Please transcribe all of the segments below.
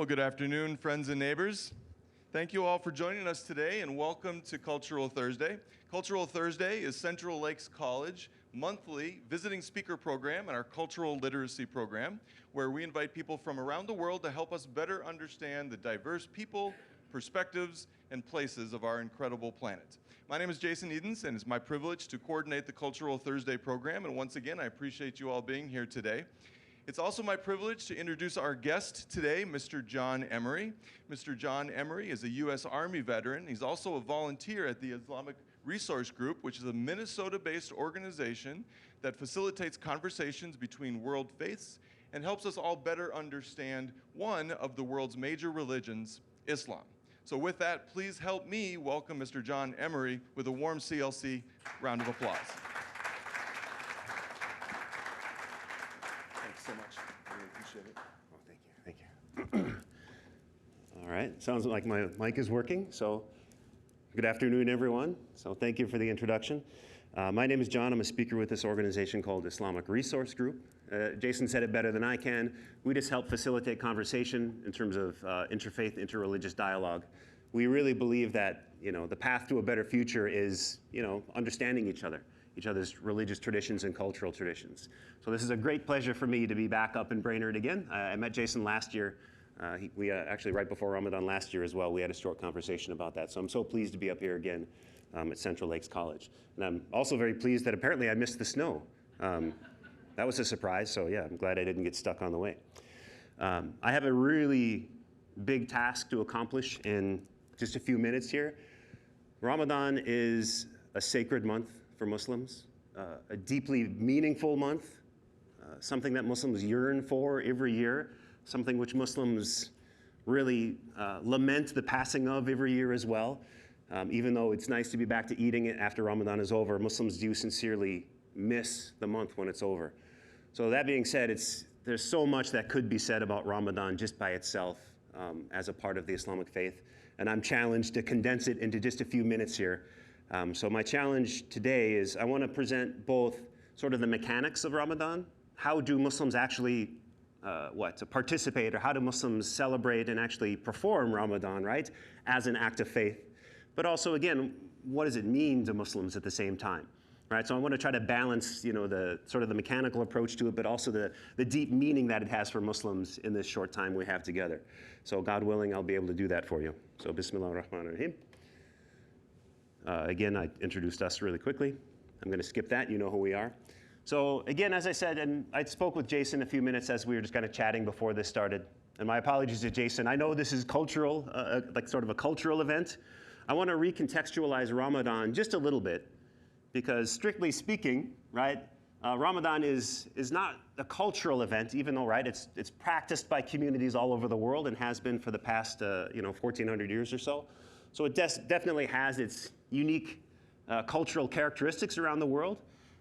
Well, good afternoon, friends and neighbors. Thank you all for joining us today, and welcome to Cultural Thursday. Cultural Thursday is Central Lakes College monthly visiting speaker program and our cultural literacy program, where we invite people from around the world to help us better understand the diverse people, perspectives, and places of our incredible planet. My name is Jason Edens, and it's my privilege to coordinate the Cultural Thursday program, and once again, I appreciate you all being here today. It's also my privilege to introduce our guest today, Mr. John Emery. Mr. John Emery is a U.S. Army veteran. He's also a volunteer at the Islamic Resource Group, which is a Minnesota-based organization that facilitates conversations between world faiths and helps us all better understand one of the world's major religions, Islam. So with that, please help me welcome Mr. John Emery with a warm CLC round of applause. So much. I really appreciate it. Oh, thank you. All right. Sounds like my mic is working. So good afternoon, everyone. So thank you for the introduction. My name is John. I'm a speaker with this organization called Islamic Resource Group. Jason said it better than I can. We just help facilitate conversation in terms of interfaith, interreligious dialogue. We really believe that, the path to a better future is, understanding each other's religious traditions and cultural traditions. So this is a great pleasure for me to be back up in Brainerd again. I met Jason last year. We actually right before Ramadan last year as well, we had a short conversation about that. So I'm so pleased to be up here again at Central Lakes College. And I'm also very pleased that apparently I missed the snow. That was a surprise, so yeah, I'm glad I didn't get stuck on the way. I have a really big task to accomplish in just a few minutes here. Ramadan is a sacred month for Muslims, a deeply meaningful month, something that Muslims yearn for every year, something which Muslims really lament the passing of every year as well. Even though it's nice to be back to eating it after Ramadan is over, Muslims do sincerely miss the month when it's over. So that being said, there's so much that could be said about Ramadan just by itself as a part of the Islamic faith, and I'm challenged to condense it into just a few minutes here. So my challenge today is I want to present both sort of the mechanics of Ramadan. How do Muslims actually to participate, or how do Muslims celebrate and actually perform Ramadan, right, as an act of faith? But also, again, what does it mean to Muslims at the same time, right? So I want to try to balance, the sort of the mechanical approach to it, but also the deep meaning that it has for Muslims in this short time we have together. So God willing, I'll be able to do that for you. So Bismillah ar-Rahman ar-Rahim. Again, I introduced us really quickly. I'm going to skip that. You know who we are. So again, as I said, and I spoke with Jason a few minutes as we were just kind of chatting before this started. And my apologies to Jason. I know this is cultural, like sort of a cultural event. I want to recontextualize Ramadan just a little bit, because strictly speaking, right, Ramadan is not a cultural event, even though, right, it's practiced by communities all over the world and has been for the past, 1,400 years or so. So it definitely has its unique cultural characteristics around the world.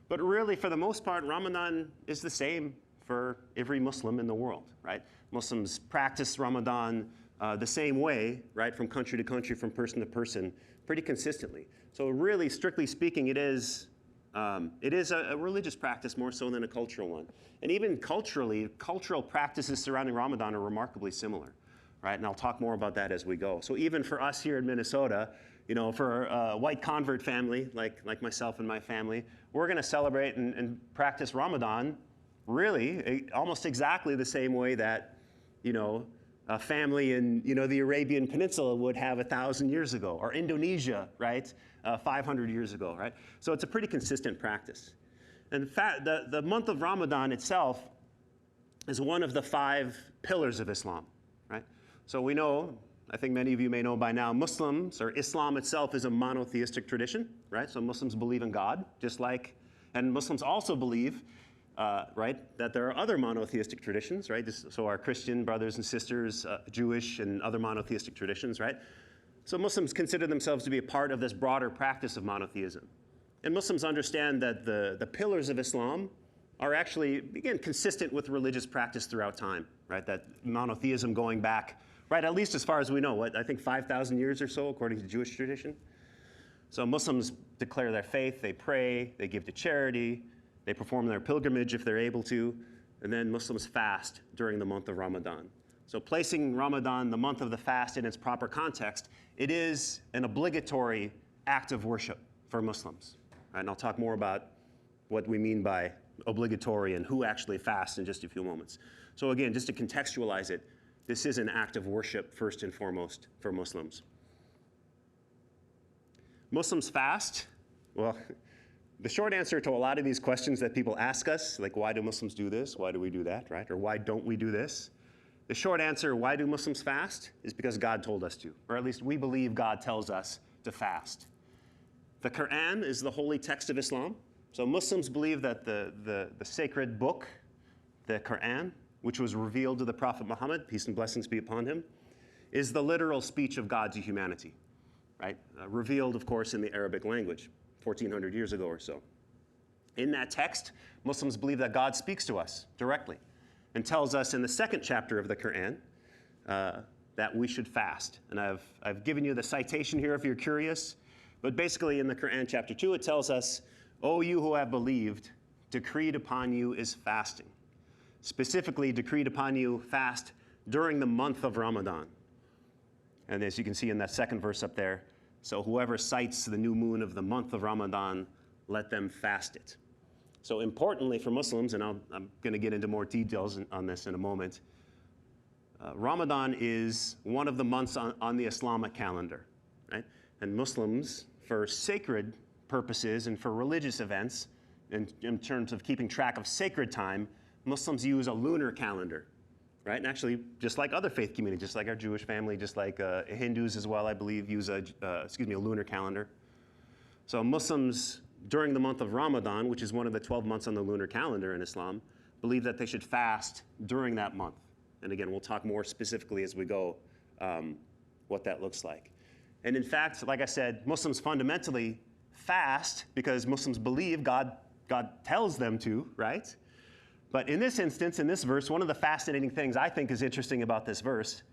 But really, for the most part, Ramadan is the same for every Muslim in the world, right? Muslims practice Ramadan the same way, right, from country to country, from person to person, pretty consistently. So really, strictly speaking, it is a religious practice more so than a cultural one. And even culturally, cultural practices surrounding Ramadan are remarkably similar. Right, and I'll talk more about that as we go. So even for us here in Minnesota, for a white convert family like myself and my family, we're going to celebrate and practice Ramadan really almost exactly the same way that, a family in, the Arabian Peninsula would have 1,000 years ago, or Indonesia, right, 500 years ago, right? So it's a pretty consistent practice. In fact, the month of Ramadan itself is one of the 5 pillars of Islam, right? So we know, I think many of you may know by now, Muslims, or Islam itself, is a monotheistic tradition, right? So Muslims believe in God, and Muslims also believe, right, that there are other monotheistic traditions, right? So our Christian brothers and sisters, Jewish and other monotheistic traditions, right? So Muslims consider themselves to be a part of this broader practice of monotheism. And Muslims understand that the pillars of Islam are actually, again, consistent with religious practice throughout time, right? That monotheism going back, right, at least as far as we know, I think 5,000 years or so, according to Jewish tradition. So Muslims declare their faith, they pray, they give to charity, they perform their pilgrimage if they're able to, and then Muslims fast during the month of Ramadan. So placing Ramadan, the month of the fast, in its proper context, it is an obligatory act of worship for Muslims. Right? And I'll talk more about what we mean by obligatory and who actually fasts in just a few moments. So again, just to contextualize it, this is an act of worship first and foremost for Muslims. Muslims fast. Well, the short answer to a lot of these questions that people ask us, like why do Muslims do this, why do we do that, right? Or why don't we do this? The short answer, why do Muslims fast, is because God told us to, or at least we believe God tells us to fast. The Quran is the holy text of Islam. So Muslims believe that the sacred book, the Quran, which was revealed to the Prophet Muhammad, peace and blessings be upon him, is the literal speech of God to humanity, right? Revealed, of course, in the Arabic language, 1,400 years ago or so. In that text, Muslims believe that God speaks to us directly and tells us in the second chapter of the Quran that we should fast. And I've given you the citation here if you're curious. But basically in the Quran chapter 2, it tells us, "O you who have believed, decreed upon you is fasting. Specifically decreed upon you fast during the month of Ramadan." And as you can see in that second verse up there, so whoever sights the new moon of the month of Ramadan, let them fast it. So importantly for Muslims, and I'm going to get into more details on this in a moment, Ramadan is one of the months on the Islamic calendar, right? And Muslims, for sacred purposes and for religious events, in terms of keeping track of sacred time, Muslims use a lunar calendar, right? And actually, just like other faith communities, just like our Jewish family, just like Hindus as well, I believe, use a lunar calendar. So Muslims, during the month of Ramadan, which is one of the 12 months on the lunar calendar in Islam, believe that they should fast during that month. And again, we'll talk more specifically as we go what that looks like. And in fact, like I said, Muslims fundamentally fast because Muslims believe God tells them to, right? But in this instance, in this verse, one of the fascinating things I think is interesting about this verse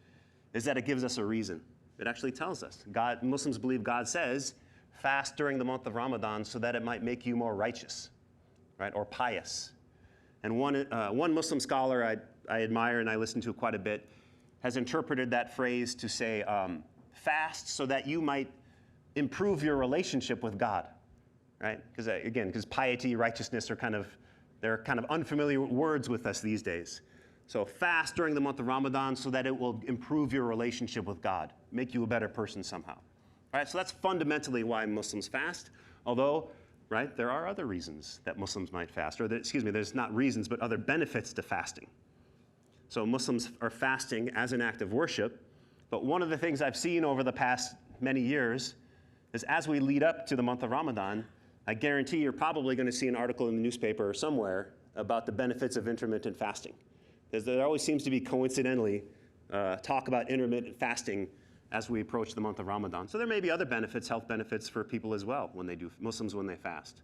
is that it gives us a reason. It actually tells us. Muslims believe God says, fast during the month of Ramadan so that it might make you more righteous, right, or pious. And one Muslim scholar I admire and I listen to quite a bit has interpreted that phrase to say, fast so that you might improve your relationship with God, right? Because piety, righteousness they're kind of unfamiliar words with us these days. So fast during the month of Ramadan so that it will improve your relationship with God, make you a better person somehow. All right, so that's fundamentally why Muslims fast, although, right, there are other reasons that Muslims might fast, there's not reasons, but other benefits to fasting. So Muslims are fasting as an act of worship, but one of the things I've seen over the past many years is as we lead up to the month of Ramadan, I guarantee you're probably going to see an article in the newspaper or somewhere about the benefits of intermittent fasting. Because there always seems to be coincidentally talk about intermittent fasting as we approach the month of Ramadan. So there may be other benefits, health benefits for people as well Muslims when they fast.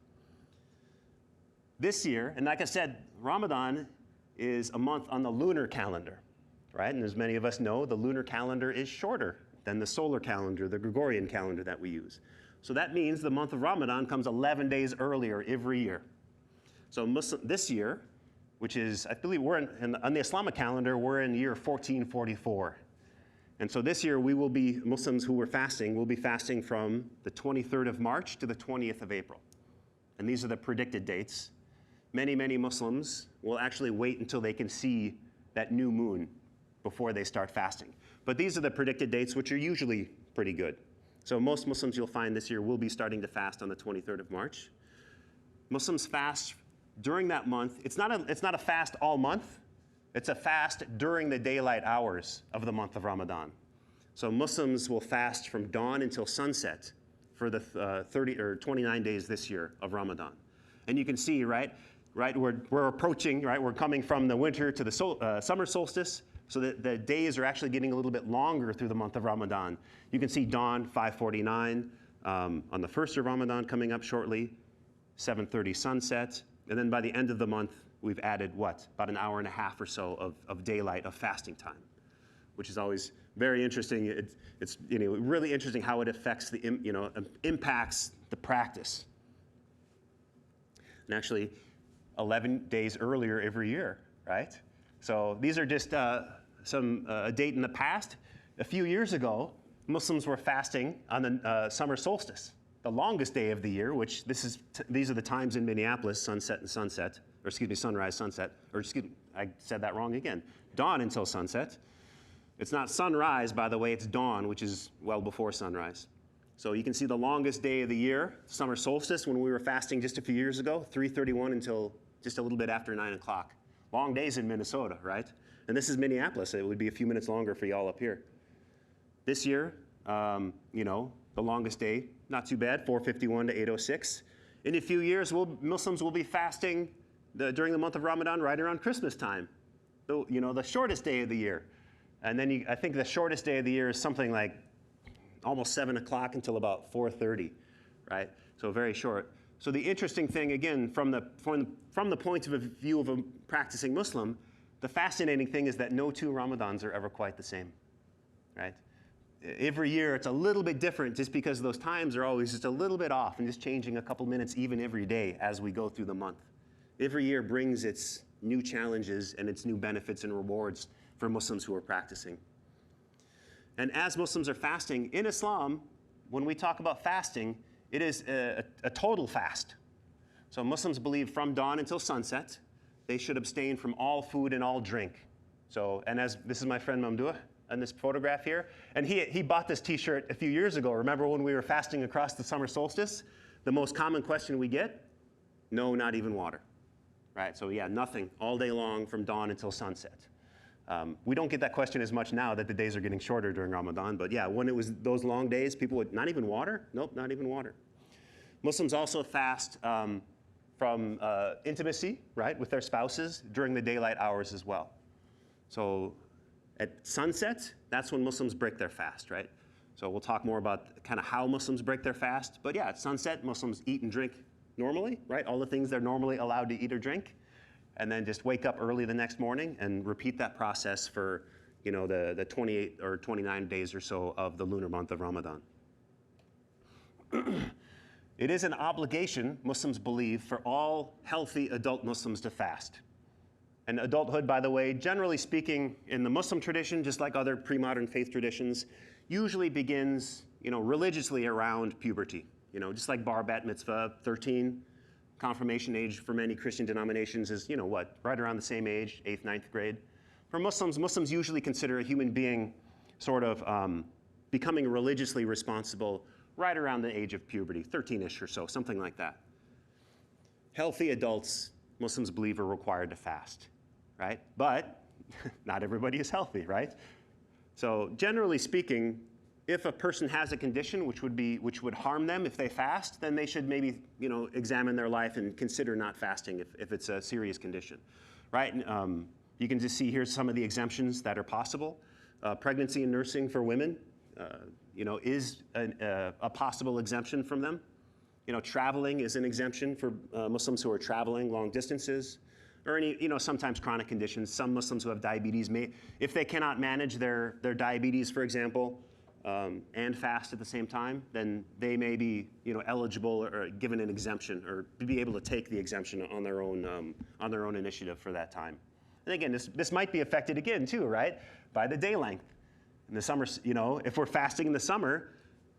This year, and like I said, Ramadan is a month on the lunar calendar, right? And as many of us know, the lunar calendar is shorter than the solar calendar, the Gregorian calendar that we use. So that means the month of Ramadan comes 11 days earlier every year. So this year, which is, I believe on the Islamic calendar, we're in year 1444. And so this year Muslims who were fasting will be fasting from the 23rd of March to the 20th of April. And these are the predicted dates. Many, many Muslims will actually wait until they can see that new moon before they start fasting. But these are the predicted dates, which are usually pretty good. So most Muslims you'll find this year will be starting to fast on the 23rd of March. Muslims fast during that month. It's not a fast all month. It's a fast during the daylight hours of the month of Ramadan. So Muslims will fast from dawn until sunset for the 30 or 29 days this year of Ramadan. And you can see, right, we're approaching, right, we're coming from the winter to the summer solstice, so that the days are actually getting a little bit longer through the month of Ramadan. You can see dawn, 5:49, on the first of Ramadan coming up shortly, 7:30 sunset, and then by the end of the month, we've added what? About an hour and a half or so of daylight, of fasting time, which is always very interesting. It's really interesting how it affects impacts the practice. And actually, 11 days earlier every year, right? So these are just a date in the past. A few years ago, Muslims were fasting on the summer solstice, the longest day of the year, which these are the times in Minneapolis, sunset and sunset, or excuse me, sunrise, sunset, or excuse me, I said that wrong again. Dawn until sunset. It's not sunrise, by the way, it's dawn, which is well before sunrise. So you can see the longest day of the year, summer solstice, when we were fasting just a few years ago, 3:31 until just a little bit after 9 o'clock. Long days in Minnesota, right? And this is Minneapolis. It would be a few minutes longer for y'all up here. This year, the longest day, not too bad, 4:51 to 8:06. In a few years, Muslims will be fasting during the month of Ramadan right around Christmas time, the shortest day of the year. And then I think the shortest day of the year is something like almost 7 o'clock until about 4:30, right? So very short. So the interesting thing, again, from the point of view of a practicing Muslim, the fascinating thing is that no two Ramadans are ever quite the same, right? Every year it's a little bit different just because those times are always just a little bit off and just changing a couple minutes even every day as we go through the month. Every year brings its new challenges and its new benefits and rewards for Muslims who are practicing. And as Muslims are fasting, in Islam, when we talk about fasting, it is a total fast. So Muslims believe from dawn until sunset, they should abstain from all food and all drink. And as this is my friend Mamdouh in this photograph here, and he bought this t-shirt a few years ago. Remember when we were fasting across the summer solstice? The most common question we get, no, not even water, right? So yeah, nothing all day long from dawn until sunset. We don't get that question as much now that the days are getting shorter during Ramadan, but yeah, when it was those long days, people would, not even water? Nope, not even water. Muslims also fast from intimacy, right, with their spouses during the daylight hours as well. So at sunset, that's when Muslims break their fast, right? So we'll talk more about kind of how Muslims break their fast, but yeah, at sunset, Muslims eat and drink normally, right? All the things they're normally allowed to eat or drink. And then just wake up early the next morning and repeat that process for the 28 or 29 days or so of the lunar month of Ramadan. It is an obligation, Muslims believe, for all healthy adult Muslims to fast. And adulthood, by the way, generally speaking, in the Muslim tradition, just like other pre-modern faith traditions, usually begins religiously around puberty. Just like bar, bat mitzvah, 13. Confirmation age for many Christian denominations is, right around the same age, 8th, 9th grade. For Muslims usually consider a human being sort of becoming religiously responsible right around the age of puberty, 13-ish or so, something like that. Healthy adults, Muslims believe, are required to fast, right? But not everybody is healthy, right? So generally speaking, if a person has a condition which would harm them if they fast, then they should maybe examine their life and consider not fasting if it's a serious condition, right? You can just see here some of the exemptions that are possible. Pregnancy and nursing for women, is a possible exemption from them. Traveling is an exemption for Muslims who are traveling long distances, or any sometimes chronic conditions. Some Muslims who have diabetes if they cannot manage their diabetes, for example, and fast at the same time, then they may be eligible or given an exemption or be able to take the exemption on their own initiative for that time. And again, this might be affected again too, right, by the day length. In the summer, if we're fasting in the summer,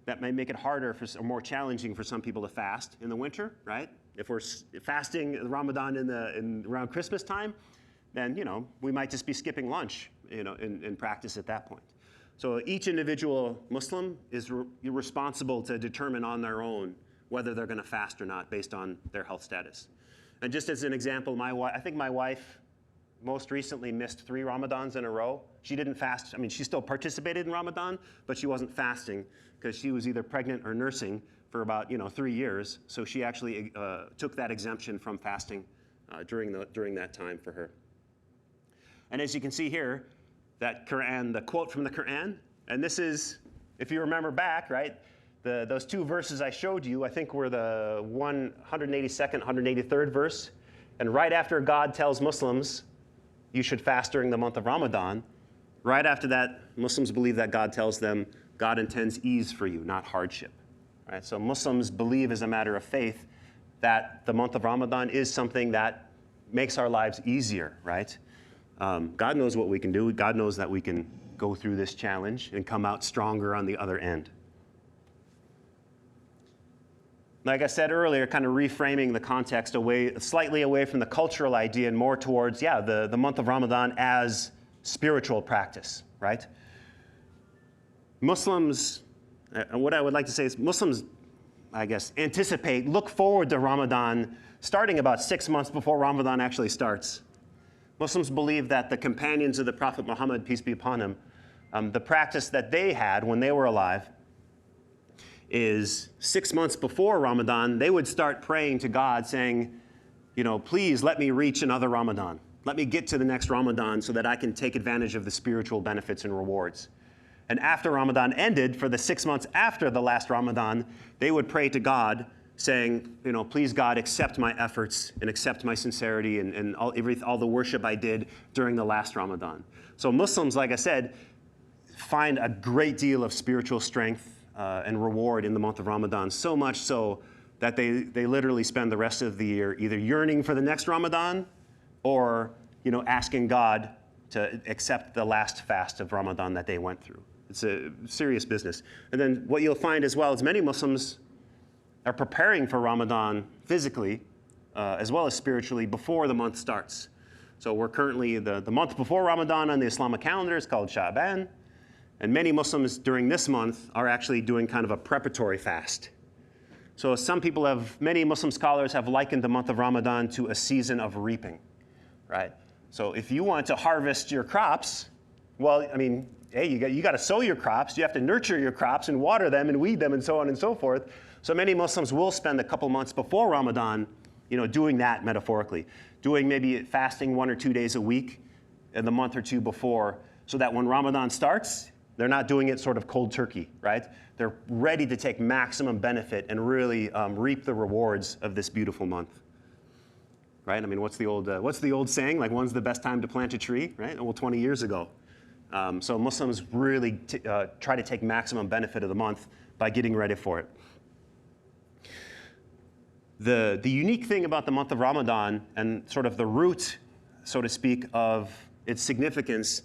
that may make it harder or more challenging for some people to fast in the winter, right? If we're fasting Ramadan around Christmas time, then we might just be skipping lunch, in practice at that point. So each individual Muslim is responsible to determine on their own whether they're going to fast or not based on their health status. And just as an example, I think my wife most recently missed 3 Ramadans in a row. She didn't fast. I mean, she still participated in Ramadan, but she wasn't fasting because she was either pregnant or nursing for about 3 years. So she actually took that exemption from fasting during that time for her. And as you can see here, the quote from the Quran, and this is, if you remember back, right, those 2 verses I showed you, I think were the 182nd, 183rd verse. And right after God tells Muslims you should fast during the month of Ramadan, right after that, Muslims believe that God tells them God intends ease for you, not hardship. Right? So Muslims believe as a matter of faith that the month of Ramadan is something that makes our lives easier, right? God knows what we can do. God knows that we can go through this challenge and come out stronger on the other end. Like I said earlier, kind of reframing the context slightly away from the cultural idea and more towards, the month of Ramadan as spiritual practice, right? Muslims, what I would like to say is Muslims, I guess, look forward to Ramadan starting about 6 months before Ramadan actually starts. Muslims believe that the companions of the Prophet Muhammad, peace be upon him, the practice that they had when they were alive is 6 months before Ramadan, they would start praying to God saying, please let me reach another Ramadan. Let me get to the next Ramadan so that I can take advantage of the spiritual benefits and rewards. And after Ramadan ended, for the 6 months after the last Ramadan, they would pray to God saying, please God, accept my efforts and accept my sincerity and all the worship I did during the last Ramadan. So Muslims, like I said, find a great deal of spiritual strength and reward in the month of Ramadan, so much so that they literally spend the rest of the year either yearning for the next Ramadan or asking God to accept the last fast of Ramadan that they went through. It's a serious business. And then what you'll find as well is many Muslims are preparing for Ramadan physically as well as spiritually before the month starts. So we're currently, the month before Ramadan on the Islamic calendar is called Sha'ban. And many Muslims during this month are actually doing kind of a preparatory fast. So many Muslim scholars have likened the month of Ramadan to a season of reaping, right? So if you want to harvest your crops, you got to sow your crops, you have to nurture your crops and water them and weed them and so on and so forth. So many Muslims will spend a couple months before Ramadan, doing that metaphorically, doing maybe fasting 1 or 2 days a week in the month or two before, so that when Ramadan starts, they're not doing it sort of cold turkey, right? They're ready to take maximum benefit and really reap the rewards of this beautiful month, right? What's the old saying? Like, when's the best time to plant a tree, right? Well, 20 years ago. So Muslims really try to take maximum benefit of the month by getting ready for it. The unique thing about the month of Ramadan and sort of the root, so to speak, of its significance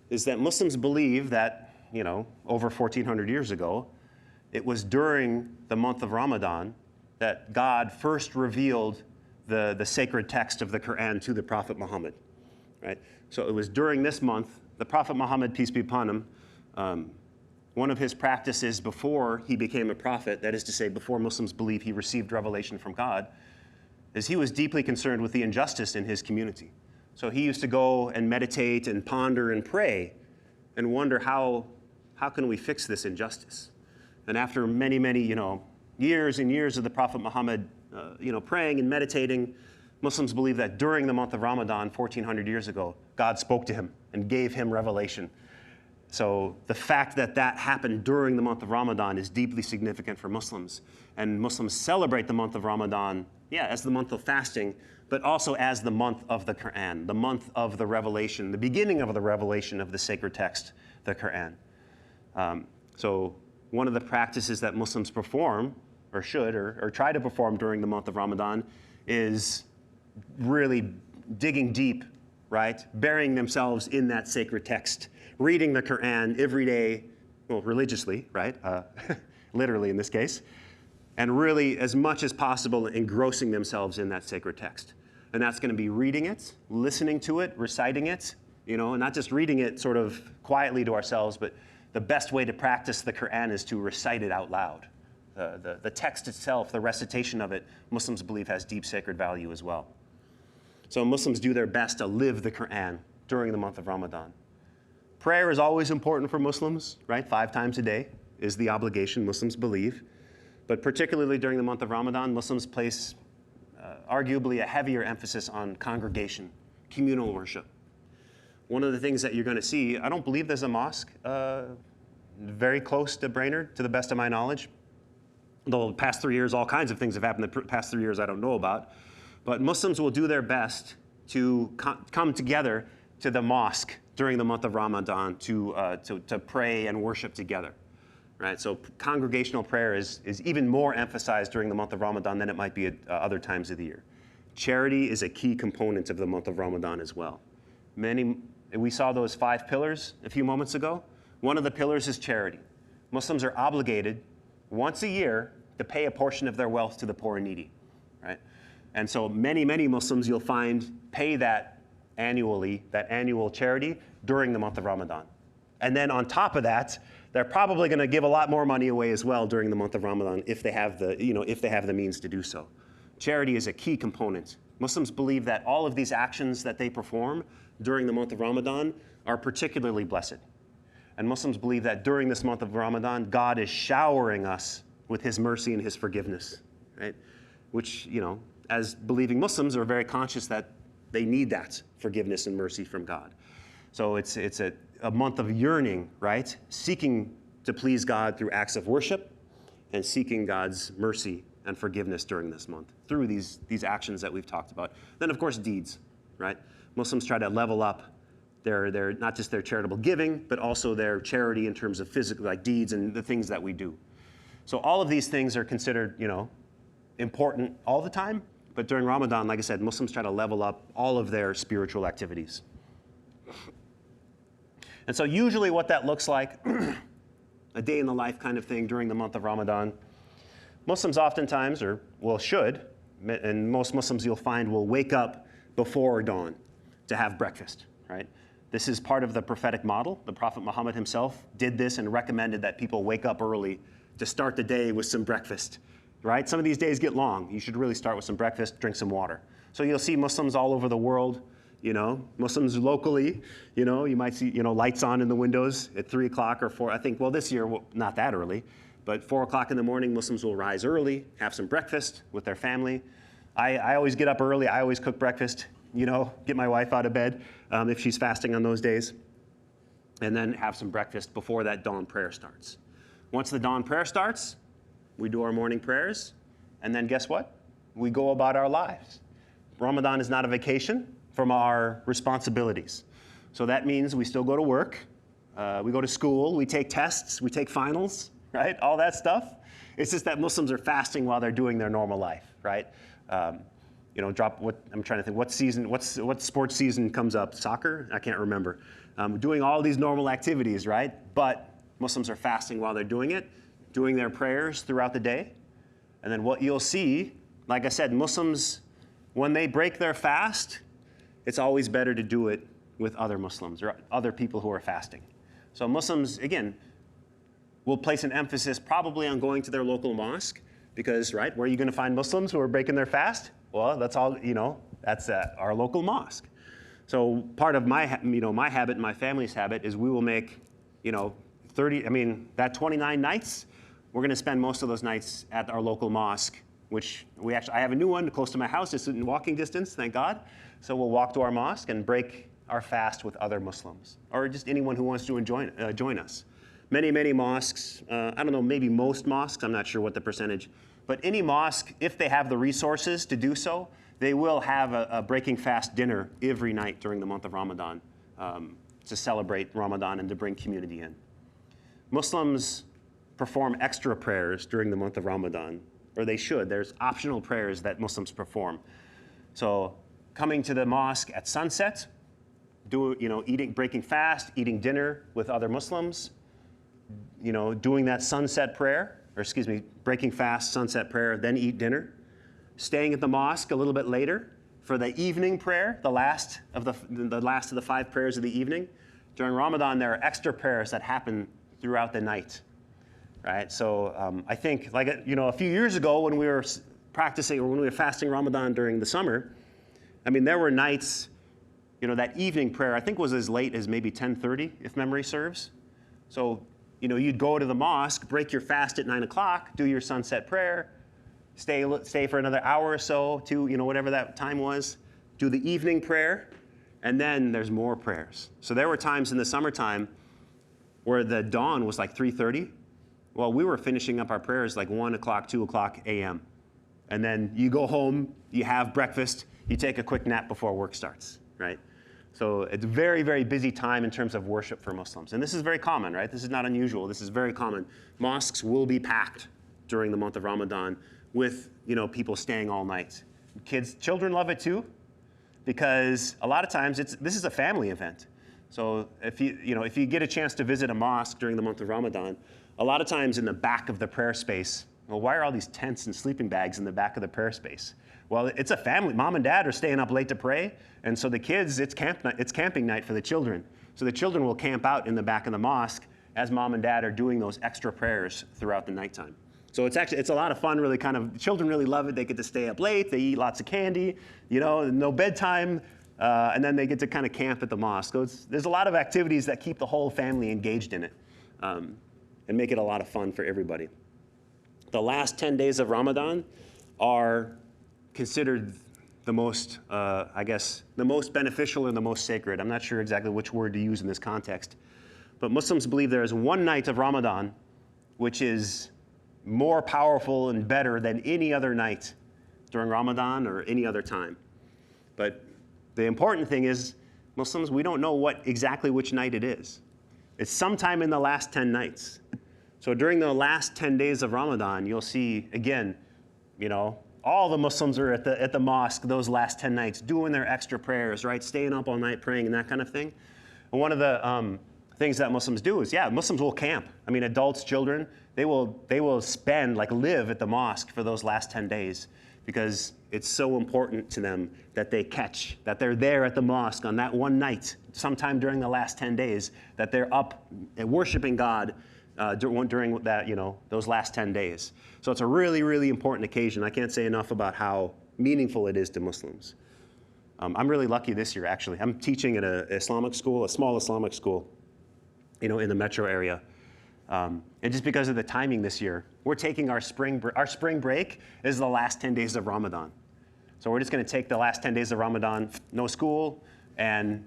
is that Muslims believe that over 1,400 years ago, it was during the month of Ramadan that God first revealed the sacred text of the Quran to the Prophet Muhammad, right? So it was during this month, the Prophet Muhammad, peace be upon him, one of his practices before he became a prophet, that is to say, before Muslims believe he received revelation from God, is he was deeply concerned with the injustice in his community. So he used to go and meditate and ponder and pray and wonder how can we fix this injustice? And after many, many, years and years of the Prophet Muhammad, praying and meditating, Muslims believe that during the month of Ramadan, 1,400 years ago, God spoke to him and gave him revelation. So the fact that that happened during the month of Ramadan is deeply significant for Muslims. And Muslims celebrate the month of Ramadan, as the month of fasting, but also as the month of the Quran, the month of the revelation, the beginning of the revelation of the sacred text, the Quran. So one of the practices that Muslims perform, or should, or try to perform during the month of Ramadan is really digging deep, right? Burying themselves in that sacred text, reading the Quran every day, well, religiously, right? Literally in this case, and really, as much as possible, engrossing themselves in that sacred text. And that's going to be reading it, listening to it, reciting it, not just reading it sort of quietly to ourselves, but the best way to practice the Quran is to recite it out loud. The text itself, the recitation of it, Muslims believe has deep sacred value as well. So Muslims do their best to live the Quran during the month of Ramadan. Prayer is always important for Muslims, right? 5 times a day is the obligation Muslims believe. But particularly during the month of Ramadan, Muslims place arguably a heavier emphasis on congregation, communal worship. One of the things that you're going to see, I don't believe there's a mosque very close to Brainerd, to the best of my knowledge. Though the past 3 years, all kinds of things have happened the past 3 years I don't know about. But Muslims will do their best to come together to the mosque during the month of Ramadan to pray and worship together. Right? So congregational prayer is even more emphasized during the month of Ramadan than it might be at other times of the year. Charity is a key component of the month of Ramadan as well. We saw those 5 pillars a few moments ago. One of the pillars is charity. Muslims are obligated once a year to pay a portion of their wealth to the poor and needy, right? And so many Muslims you'll find pay that annually, that annual charity during the month of Ramadan. And then on top of that, they're probably going to give a lot more money away as well during the month of Ramadan if they have the means to do so. Charity is a key component. Muslims believe that all of these actions that they perform during the month of Ramadan are particularly blessed. And Muslims believe that during this month of Ramadan, God is showering us with his mercy and his forgiveness, right? Which, as believing Muslims are very conscious that they need that forgiveness and mercy from God. So it's a month of yearning, right? Seeking to please God through acts of worship and seeking God's mercy and forgiveness during this month through these actions that we've talked about. Then, of course, deeds, right? Muslims try to level up their not just their charitable giving, but also their charity in terms of physical, like deeds and the things that we do. So all of these things are considered, important all the time. But during Ramadan, like I said, Muslims try to level up all of their spiritual activities. And so usually what that looks like, a day in the life kind of thing during the month of Ramadan, Muslims oftentimes, should, and most Muslims you'll find will wake up before dawn to have breakfast, right? This is part of the prophetic model. The Prophet Muhammad himself did this and recommended that people wake up early to start the day with some breakfast, right? Some of these days get long. You should really start with some breakfast, drink some water. So you'll see Muslims all over the world, Muslims locally, you might see, lights on in the windows at 3 o'clock or 4. I think, this year, not that early, but 4 o'clock in the morning, Muslims will rise early, have some breakfast with their family. I always get up early. I always cook breakfast, get my wife out of bed if she's fasting on those days, and then have some breakfast before that dawn prayer starts. Once the dawn prayer starts, we do our morning prayers, and then guess what? We go about our lives. Ramadan is not a vacation from our responsibilities. So that means we still go to work, we go to school, we take tests, we take finals, right? All that stuff. It's just that Muslims are fasting while they're doing their normal life, right? I'm trying to think, what sports season comes up? Soccer? I can't remember. Doing all these normal activities, right? But Muslims are fasting while they're doing it, doing their prayers throughout the day. And then what you'll see, like I said, Muslims, when they break their fast, it's always better to do it with other Muslims or other people who are fasting. So Muslims, again, will place an emphasis probably on going to their local mosque because, right, where are you going to find Muslims who are breaking their fast? Well, that's all, that's our local mosque. So part of my habit and my family's habit is we will make, that 29 nights, we're going to spend most of those nights at our local mosque, which I have a new one close to my house, just in walking distance, thank God. So we'll walk to our mosque and break our fast with other Muslims, or just anyone who wants to join us. Many mosques, I don't know, maybe most mosques, I'm not sure what the percentage, but any mosque, if they have the resources to do so, they will have a breaking fast dinner every night during the month of Ramadan to celebrate Ramadan and to bring community in. Muslims perform extra prayers during the month of Ramadan, or they should. There's optional prayers that Muslims perform. So coming to the mosque at sunset, breaking fast, eating dinner with other Muslims, doing that sunset prayer, breaking fast, sunset prayer, then eat dinner, staying at the mosque a little bit later for the evening prayer, the last of the 5 prayers of the evening. During Ramadan, there are extra prayers that happen throughout the night, right? So I think, a few years ago when we were practicing or when we were fasting Ramadan during the summer, there were nights, that evening prayer, I think was as late as maybe 10:30, if memory serves. So, you'd go to the mosque, break your fast at 9 o'clock, do your sunset prayer, stay for another hour or so, whatever that time was, do the evening prayer, and then there's more prayers. So there were times in the summertime where the dawn was like 3:30. Well, we were finishing up our prayers like 1 o'clock, 2 o'clock a.m. And then you go home, you have breakfast, you take a quick nap before work starts, right? So it's a very, very busy time in terms of worship for Muslims. And this is very common, right? This is not unusual. This is very common. Mosques will be packed during the month of Ramadan with, people staying all night. Children love it too. because a lot of times this is a family event. So if you get a chance to visit a mosque during the month of Ramadan, a lot of times in the back of the prayer space, well, why are all these tents and sleeping bags in the back of the prayer space? Well, it's a family. Mom and dad are staying up late to pray, and so the kids, it's camping night for the children. So the children will camp out in the back of the mosque as mom and dad are doing those extra prayers throughout the nighttime. So it's a lot of fun, really children really love it. They get to stay up late, they eat lots of candy, no bedtime, and then they get to kind of camp at the mosque. So there's a lot of activities that keep the whole family engaged in it and make it a lot of fun for everybody. The last 10 days of Ramadan are considered the most, the most beneficial and the most sacred. I'm not sure exactly which word to use in this context, but Muslims believe there is one night of Ramadan which is more powerful and better than any other night during Ramadan or any other time. But the important thing is, Muslims, we don't know exactly which night it is. It's sometime in the last 10 nights. So during the last 10 days of Ramadan, you'll see, again, all the Muslims are at the mosque those last 10 nights doing their extra prayers, right? Staying up all night praying and that kind of thing. And one of the things that Muslims do is, Muslims will camp. I mean, adults, children, they will live at the mosque for those last 10 days because it's so important to them that they're there at the mosque on that one night, sometime during the last 10 days, that they're up and worshiping God during that, those last 10 days. So it's a really, really important occasion. I can't say enough about how meaningful it is to Muslims. I'm really lucky this year, actually. I'm teaching at a small Islamic school, in the metro area. And just because of the timing this year, we're taking our spring break is the last 10 days of Ramadan. So we're just going to take the last 10 days of Ramadan, no school, and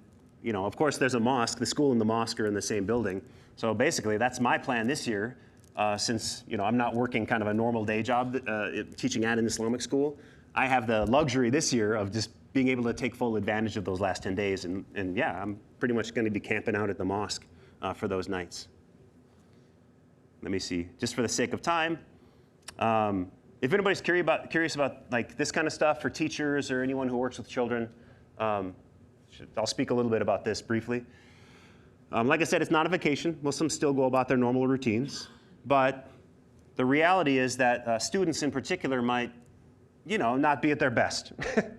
of course there's a mosque. The school and the mosque are in the same building. So basically, that's my plan this year, since I'm not working kind of a normal day job teaching at an Islamic school. I have the luxury this year of just being able to take full advantage of those last 10 days. And I'm pretty much going to be camping out at the mosque for those nights. Let me see, just for the sake of time, if anybody's curious about like this kind of stuff for teachers or anyone who works with children, I'll speak a little bit about this briefly. Like I said, it's not a vacation. Muslims still go about their normal routines. But the reality is that students in particular might, not be at their best,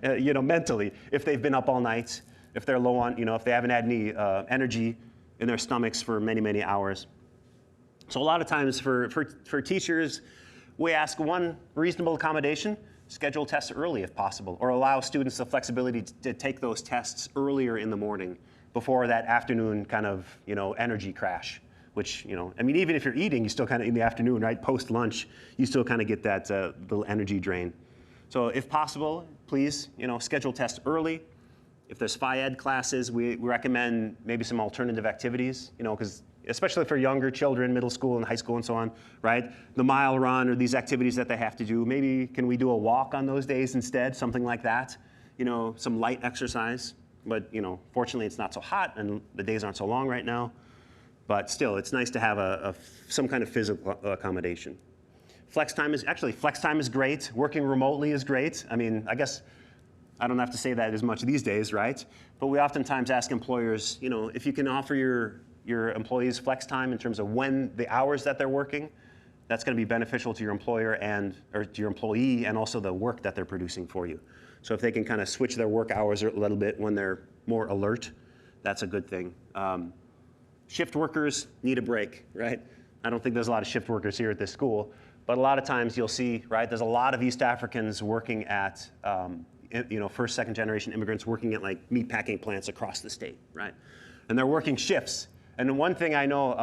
mentally, if they've been up all night, if they're low on, if they haven't had any energy in their stomachs for many, many hours. So a lot of times for teachers, we ask one reasonable accommodation: schedule tests early if possible, or allow students the flexibility to take those tests earlier in the morning before that afternoon kind of, energy crash, which, even if you're eating, you still kind of in the afternoon, right? Post lunch, you still kind of get that little energy drain. So if possible, please, schedule tests early. If there's Phi-Ed classes, we recommend maybe some alternative activities, because especially for younger children, middle school and high school and so on, right? The mile run or these activities that they have to do, maybe can we do a walk on those days instead, something like that, some light exercise. But, fortunately it's not so hot and the days aren't so long right now. But still, it's nice to have some kind of physical accommodation. Flex time is great. Working remotely is great. I guess I don't have to say that as much these days, right? But we oftentimes ask employers, if you can offer your employees flex time in terms of when the hours that they're working, that's going to be beneficial to your employer or to your employee and also the work that they're producing for you. So if they can kind of switch their work hours a little bit when they're more alert, that's a good thing. Shift workers need a break, right? I don't think there's a lot of shift workers here at this school, but a lot of times you'll see, right, there's a lot of East Africans working at, first, second generation immigrants working at like meat packing plants across the state, right? And they're working shifts. And the one thing I know,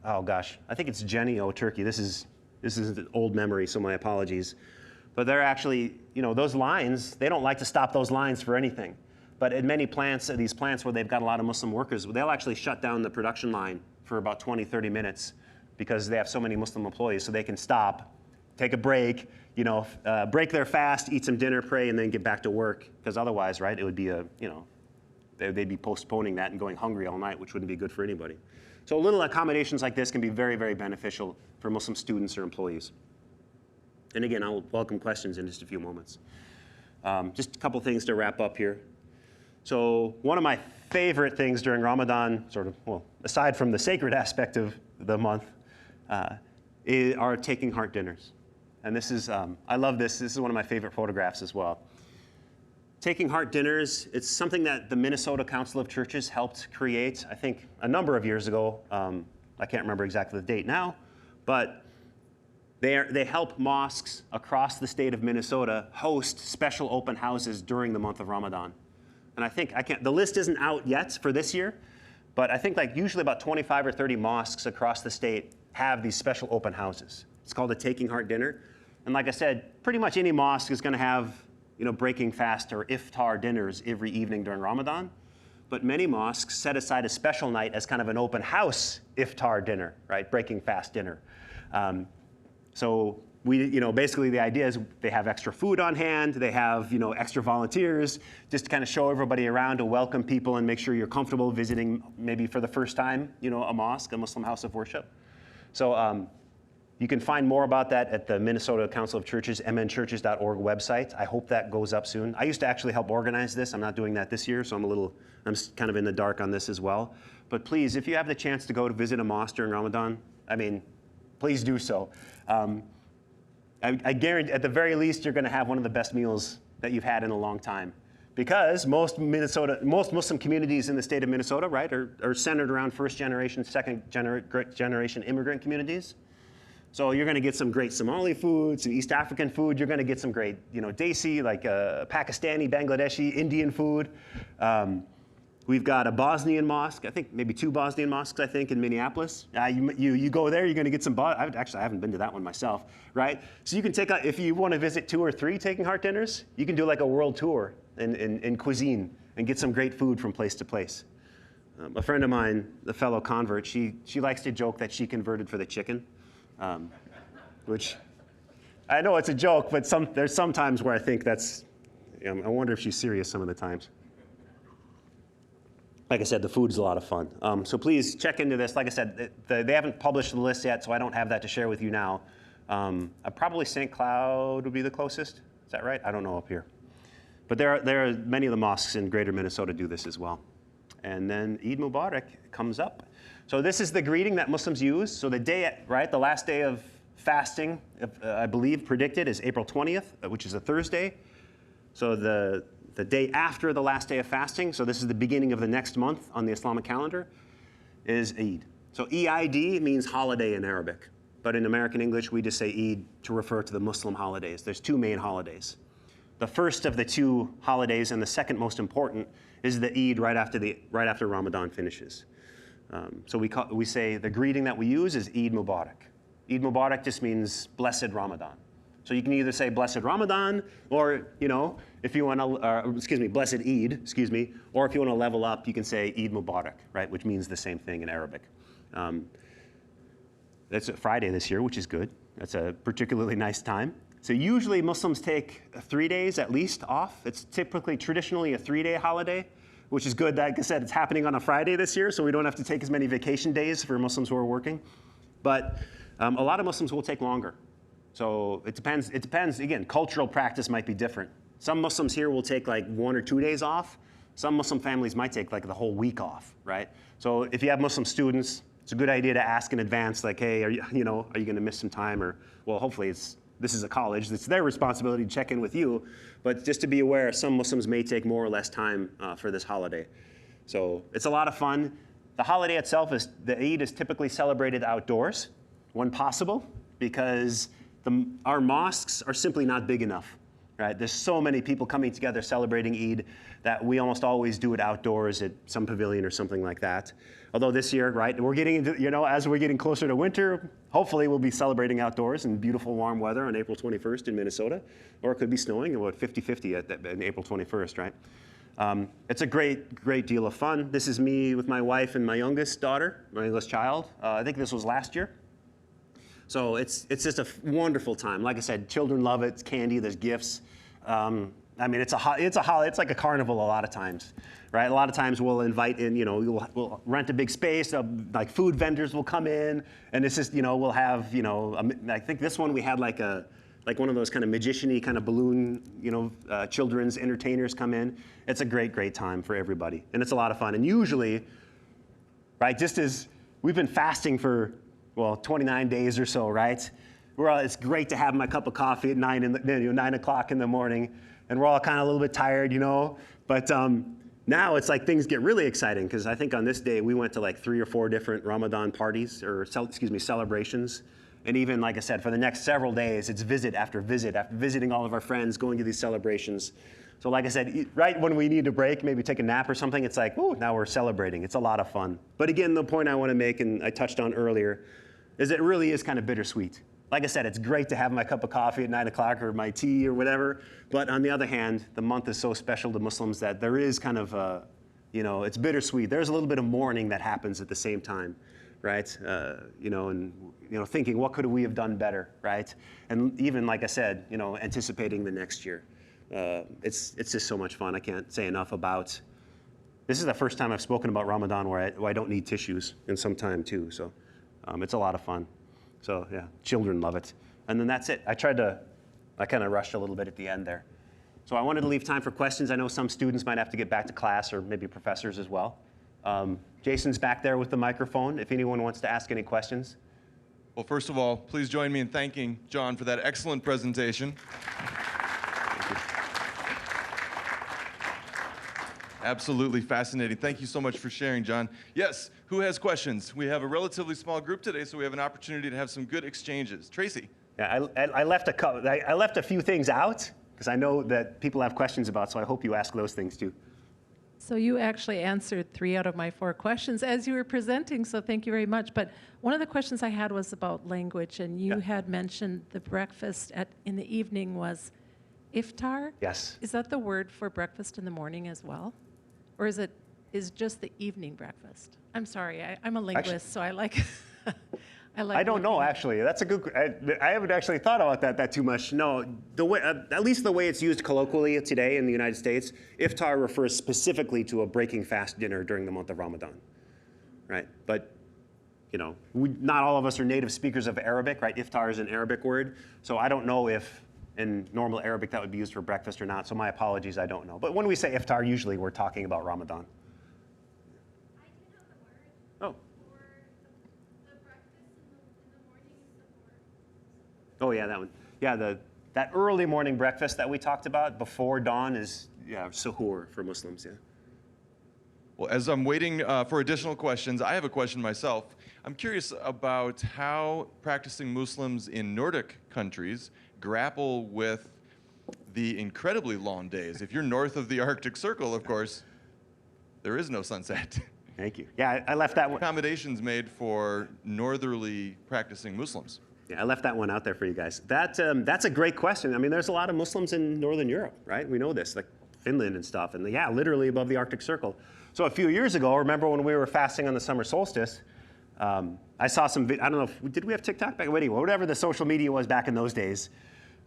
I think it's Jenny O'Turkey. This is an old memory, so my apologies. But they're actually, those lines, they don't like to stop those lines for anything. But at many plants, these plants where they've got a lot of Muslim workers, they'll actually shut down the production line for about 20, 30 minutes because they have so many Muslim employees, so they can stop, take a break, break their fast, eat some dinner, pray, and then get back to work. Because otherwise, right, it would be they'd be postponing that and going hungry all night, which wouldn't be good for anybody. So little accommodations like this can be very, very beneficial for Muslim students or employees. And again, I'll welcome questions in just a few moments. Just a couple things to wrap up here. So one of my favorite things during Ramadan, sort of, well, aside from the sacred aspect of the month, are taking heart dinners. And this is, I love this. This is one of my favorite photographs as well. Taking heart dinners, it's something that the Minnesota Council of Churches helped create, I think, a number of years ago. I can't remember exactly the date now, but they help mosques across the state of Minnesota host special open houses during the month of Ramadan. And I think, the list isn't out yet for this year, but I think like usually about 25 or 30 mosques across the state have these special open houses. It's called a Taking Heart Dinner. And like I said, pretty much any mosque is going to have, breaking fast or iftar dinners every evening during Ramadan. But many mosques set aside a special night as kind of an open house iftar dinner, right? Breaking fast dinner. So basically the idea is they have extra food on hand, they have, extra volunteers, just to kind of show everybody around, to welcome people and make sure you're comfortable visiting maybe for the first time, a mosque, a Muslim house of worship. So you can find more about that at the Minnesota Council of Churches, mnchurches.org website. I hope that goes up soon. I used to actually help organize this. I'm not doing that this year, so I'm kind of in the dark on this as well. But please, if you have the chance to go to visit a mosque during Ramadan, please do so. I guarantee, at the very least, you're going to have one of the best meals that you've had in a long time. Because most Muslim communities in the state of Minnesota, right, are centered around first generation, second generation immigrant communities. So you're going to get some great Somali food, some East African food. You're going to get some great, Desi, like Pakistani, Bangladeshi, Indian food. We've got a Bosnian mosque, I think maybe 2 Bosnian mosques, I think, in Minneapolis. You go there, you're going to get some, actually, I haven't been to that one myself, right? So you can if you want to visit 2 or 3 Taking Heart dinners, you can do like a world tour in cuisine and get some great food from place to place. A friend of mine, the fellow convert, she likes to joke that she converted for the chicken, which I know it's a joke, but there's some times where I think that's, I wonder if she's serious some of the times. Like I said, the food's a lot of fun. So please check into this. Like I said, they haven't published the list yet, so I don't have that to share with you now. Probably St. Cloud would be the closest. Is that right? I don't know up here. But there are many of the mosques in greater Minnesota do this as well. And then Eid Mubarak comes up. So this is the greeting that Muslims use. So the day, right, the last day of fasting, I believe predicted, is April 20th, which is a Thursday. So the day after the last day of fasting, so this is the beginning of the next month on the Islamic calendar, is Eid. So Eid means holiday in Arabic. But in American English, we just say Eid to refer to the Muslim holidays. There's 2 main holidays. The first of the 2 holidays, and the second most important, is the Eid right after Ramadan finishes. So we say the greeting that we use is Eid Mubarak. Eid Mubarak just means blessed Ramadan. So you can either say blessed Ramadan, or if you want to, blessed Eid, or if you want to level up, you can say Eid Mubarak, right, which means the same thing in Arabic. That's a Friday this year, which is good. That's a particularly nice time. So usually Muslims take 3 days at least off. It's traditionally a 3-day holiday, which is good. Like I said, it's happening on a Friday this year, so we don't have to take as many vacation days for Muslims who are working. But a lot of Muslims will take longer. So it depends. Again, cultural practice might be different. Some Muslims here will take like 1 or 2 days off. Some Muslim families might take like the whole week off, right? So if you have Muslim students, it's a good idea to ask in advance, like, hey, are you going to miss some time? Or, well, hopefully this is a college. It's their responsibility to check in with you. But just to be aware, some Muslims may take more or less time for this holiday. So it's a lot of fun. The holiday itself the Eid is typically celebrated outdoors when possible, because our mosques are simply not big enough, right? There's so many people coming together celebrating Eid that we almost always do it outdoors at some pavilion or something like that. Although this year, right, we're getting into, as we're getting closer to winter, hopefully we'll be celebrating outdoors in beautiful warm weather on April 21st in Minnesota, or it could be snowing about 50-50 on April 21st, right? It's a great deal of fun. This is me with my wife and my youngest daughter, my youngest child. I think this was last year. So it's just a wonderful time. Like I said, children love it. It's candy. There's gifts. It's like a carnival a lot of times, right? A lot of times we'll invite in, we'll rent a big space. Like food vendors will come in, and it's just, we'll have, I think this one we had like a like one of those kind of magician-y kind of balloon, children's entertainers come in. It's a great, great time for everybody. And it's a lot of fun. And usually, right, just as we've been fasting for, 29 days or so, right? It's great to have my cup of coffee at 9 o'clock in the morning, and we're all kind of a little bit tired, But now it's like things get really exciting, because I think on this day we went to like 3 or 4 different Ramadan parties, or celebrations. And even, like I said, for the next several days, it's visit after visiting all of our friends, going to these celebrations. So like I said, right when we need a break, maybe take a nap or something, it's like, oh, now we're celebrating. It's a lot of fun. But again, the point I want to make, and I touched on earlier, is it really is kind of bittersweet. Like I said, it's great to have my cup of coffee at 9 o'clock or my tea or whatever. But on the other hand, the month is so special to Muslims that there is kind of, it's bittersweet. There's a little bit of mourning that happens at the same time, right? Thinking, what could we have done better, right? And even, like I said, anticipating the next year. It's just so much fun. I can't say enough about. This is the first time I've spoken about Ramadan where I don't need tissues in some time too. So it's a lot of fun. So yeah, children love it. And then that's it. I kind of rushed a little bit at the end there. So I wanted to leave time for questions. I know some students might have to get back to class, or maybe professors as well. Jason's back there with the microphone if anyone wants to ask any questions. Well, first of all, please join me in thanking John for that excellent presentation. Absolutely fascinating. Thank you so much for sharing, John. Yes, who has questions? We have a relatively small group today, so we have an opportunity to have some good exchanges. Tracy. Yeah, I left a few things out because I know that people have questions about, so I hope you ask those things too. So you actually answered 3 out of my 4 questions as you were presenting, so thank you very much. But one of the questions I had was about language, and you had mentioned the breakfast in the evening was iftar. Yes. Is that the word for breakfast in the morning as well? Or is just the evening breakfast? I'm sorry, I'm a linguist, so I like I don't know, actually. That's a good. I haven't actually thought about that too much. No, the way, at least the way it's used colloquially today in the United States, iftar refers specifically to a breaking fast dinner during the month of Ramadan, right? But not all of us are native speakers of Arabic, right? Iftar is an Arabic word, so I don't know if in normal Arabic that would be used for breakfast or not. So my apologies, I don't know. But when we say iftar, usually we're talking about Ramadan. I do know the word. Oh. For the breakfast in the morning is Oh yeah, that one. Yeah, that early morning breakfast that we talked about before dawn is suhoor for Muslims. Yeah. Well, as I'm waiting for additional questions, I have a question myself. I'm curious about how practicing Muslims in Nordic countries grapple with the incredibly long days. If you're north of the Arctic Circle, of course, there is no sunset. Thank you. Yeah, I left that one. Accommodations made for northerly practicing Muslims. Yeah, I left that one out there for you guys. That's a great question. I mean, there's a lot of Muslims in Northern Europe, right? We know this, like Finland and stuff, and yeah, literally above the Arctic Circle. So a few years ago, remember when we were fasting on the summer solstice, I saw some, I don't know, did we have TikTok back? Anyway, whatever the social media was back in those days.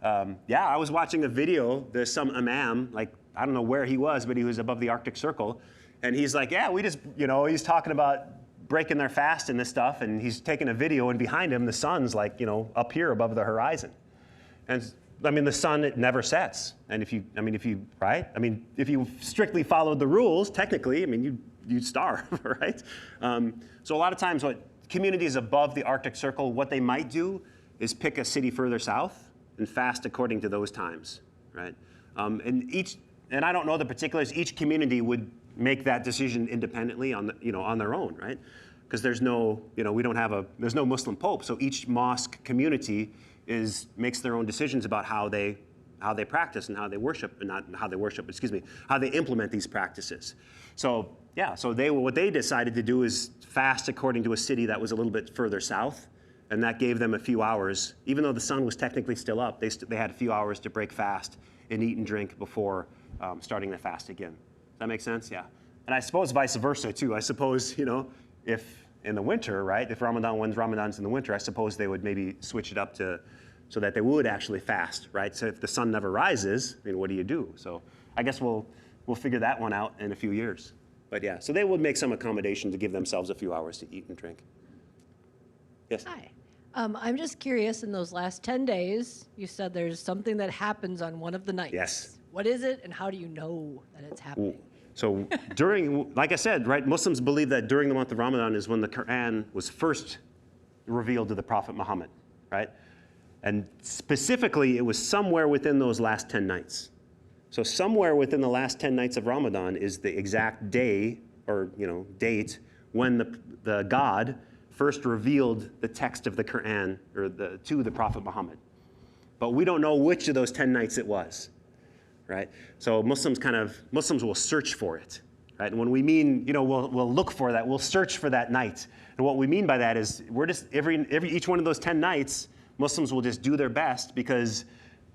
I was watching a video. There's some imam, like, I don't know where he was, but he was above the Arctic Circle. And he's like, yeah, we just, he's talking about breaking their fast and this stuff. And he's taking a video, and behind him, the sun's like, up here above the horizon. And I mean, the sun, it never sets. And if you strictly followed the rules, technically, I mean, you'd starve, right? So a lot of times what communities above the Arctic Circle, what they might do is pick a city further south and fast according to those times, right? And I don't know the particulars, each community would make that decision independently on their own, right? Because there's no, there's no Muslim pope, so each mosque community makes their own decisions about how they practice and how they worship, and not how they worship, how they implement these practices. So what they decided to do is fast according to a city that was a little bit further south, and that gave them a few hours. Even though the sun was technically still up, they had a few hours to break fast and eat and drink before starting the fast again. Does that make sense? Yeah. And I suppose vice versa too. I suppose, if in the winter, right, if Ramadan's in the winter, I suppose they would maybe switch it up so that they would actually fast, right? So if the sun never rises, I mean, what do you do? So I guess we'll figure that one out in a few years. But yeah, so they would make some accommodation to give themselves a few hours to eat and drink. Yes? Hi. I'm just curious, in those last 10 days, you said there's something that happens on one of the nights. Yes. What is it, and how do you know that it's happening? So like I said, right, Muslims believe that during the month of Ramadan is when the Quran was first revealed to the Prophet Muhammad, right? And specifically, it was somewhere within those last 10 nights. So somewhere within the last 10 nights of Ramadan is the exact day or date when the God first revealed the text of the Quran to the Prophet Muhammad. But we don't know which of those 10 nights it was, right? So Muslims will search for it, right? And when we mean, we'll look for that, we'll search for that night. And what we mean by that is we're just each one of those 10 nights, Muslims will just do their best because